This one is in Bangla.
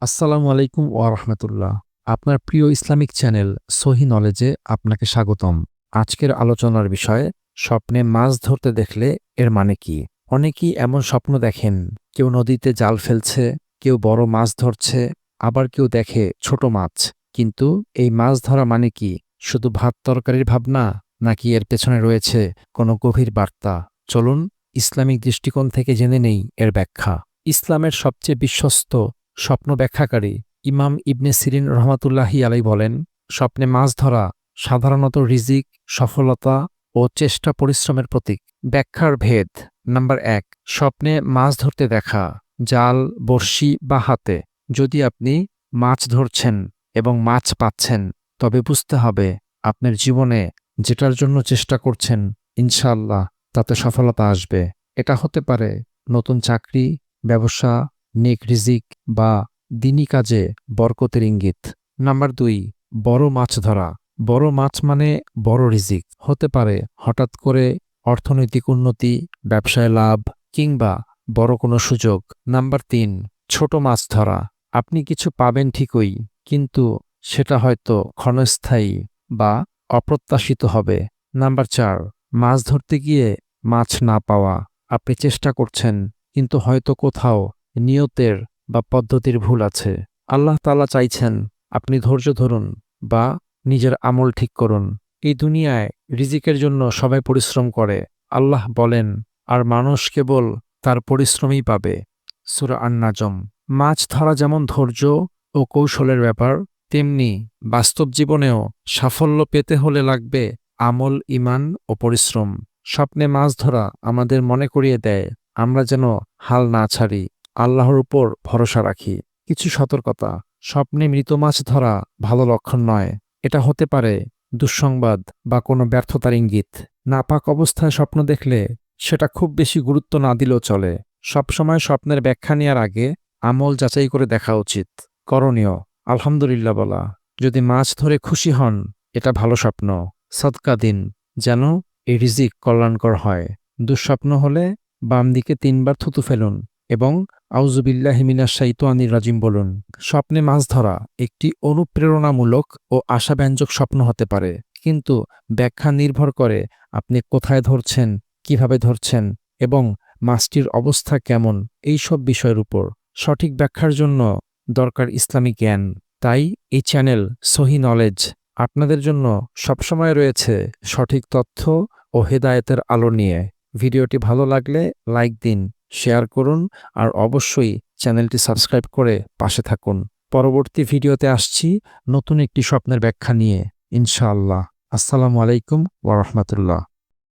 আসসালামু আলাইকুম ওয়া রাহমাতুল্লাহ। আপনার প্রিয় ইসলামিক চ্যানেল সহি নলেজে আপনাকে স্বাগতম। আজকের আলোচনার বিষয় স্বপ্নে মাছ ধরতে দেখলে এর মানে কি? অনেকেই এমন স্বপ্ন দেখেন, কেউ নদীতে জাল ফেলছে, কেউ বড় মাছ ধরছে, আবার কেউ দেখে ছোট মাছ। কিন্তু এই মাছ ধরা মানে কি? শুধু ভাত তরকারির ভাবনা, নাকি এর পেছনে রয়েছে কোনো গভীর বার্তা? চলুন ইসলামিক দৃষ্টিকোণ থেকে জেনে নেই এর ব্যাখ্যা। ইসলামের সবচেয়ে বিশ্বস্ত স্বপ্ন ব্যাখ্যাকারী ইমাম ইবনে সিরিন রহমাতুল্লাহি আলাই বলেন, স্বপ্নে মাছ ধরা সাধারণত রিজিক, সফলতা ও চেষ্টা পরিশ্রমের প্রতীক। ব্যাখ্যার ভেদ। নাম্বার ১, স্বপ্নে মাছ ধরতে দেখা, জাল, বড়শি বা হাতে। যদি আপনি মাছ ধরছেন এবং মাছ পাচ্ছেন, তবে বুঝতে হবে আপনার জীবনে যেটার জন্য চেষ্টা করছেন, ইনশাআল্লাহ তাতে সফলতা আসবে। এটা হতে পারে নতুন চাকরি, ব্যবসা, নেক রিজিক বা দিনী কাজে বরকতের ইঙ্গিত। নাম্বার ২, বড় মাছ ধরা। বড় মাছ মানে বড় রিজিক। হতে পারে হঠাৎ করে অর্থনৈতিক উন্নতি, ব্যবসায় লাভ কিংবা বড় কোনো সুযোগ। নাম্বার ৩, ছোট মাছ ধরা। আপনি কিছু পাবেন ঠিকই, কিন্তু সেটা হয়তো ক্ষণস্থায়ী বা অপ্রত্যাশিত হবে। নাম্বার ৪, মাছ ধরতে গিয়ে মাছ না পাওয়া। আপনি চেষ্টা করছেন, কিন্তু হয়তো কোথাও নিয়তের বা পদ্ধতির ভুল আছে। আল্লাহ তাআলা চাইছেন আপনি ধৈর্য ধরুন বা নিজের আমল ঠিক করুন। এই দুনিয়ায় রিজিকের জন্য সবাই পরিশ্রম করে, আল্লাহ বলেন, আর মানুষ কেবল তার পরিশ্রমই পাবে। সূরা আন-নাজম। মাছ ধরা যেমন ধৈর্য ও কৌশলের ব্যাপার, তেমনি বাস্তব জীবনেও সাফল্য পেতে হলে লাগবে আমল, ঈমান ও পরিশ্রম। স্বপ্নে মাছ ধরা আমাদের মনে করিয়ে দেয় আমরা যেন হাল না ছাড়ি, আল্লাহর উপর ভরসা রাখি। কিছু সতর্কতা। স্বপ্নে মৃত মাছ ধরা ভালো লক্ষণ নয়। এটা হতে পারে দুঃসংবাদ বা কোনো ব্যর্থতার ইঙ্গিত। নাপাক অবস্থায় স্বপ্ন দেখলে সেটা খুব বেশি গুরুত্ব না দিলেও চলে। সবসময় স্বপ্নের ব্যাখ্যা নেওয়ার আগে আমল যাচাই করে দেখা উচিত। করণীয়: আলহামদুলিল্লাহ বলা। যদি মাছ ধরে খুশি হন, এটা ভালো স্বপ্ন। সদকা দিন, যেন এই রিজিক কল্যাণকর হয়। দুঃস্বপ্ন হলে বাম দিকে ৩ বার থুতু ফেলুন এবং আউযুবিল্লাহি মিনাশ শাইতানির রাজিম বলুন। স্বপ্নে মাছ ধরা একটি অনুপ্রেরণামূলক ও আশাব্যঞ্জক স্বপ্ন হতে পারে, কিন্তু ব্যাখ্যা নির্ভর করে আপনি কোথায় ধরছেন, কিভাবে ধরছেন এবং মাছটির অবস্থা কেমন, এই সব বিষয়ের উপর। সঠিক ব্যাখ্যার জন্য দরকার ইসলামী জ্ঞান। তাই এই চ্যানেল সহি নলেজ আপনাদের জন্য সবসময় রয়েছে সঠিক তথ্য ও হেদায়েতের আলো নিয়ে। ভিডিওটি ভালো লাগলে লাইক দিন, শেয়ার করুন আর অবশ্যই চ্যানেলটি সাবস্ক্রাইব করে পাশে থাকুন। পরবর্তী ভিডিওতে আসছি নতুন একটি স্বপ্নের ব্যাখ্যা নিয়ে, ইনশাআল্লাহ। আসসালামু আলাইকুম ওয়া রাহমাতুল্লাহ।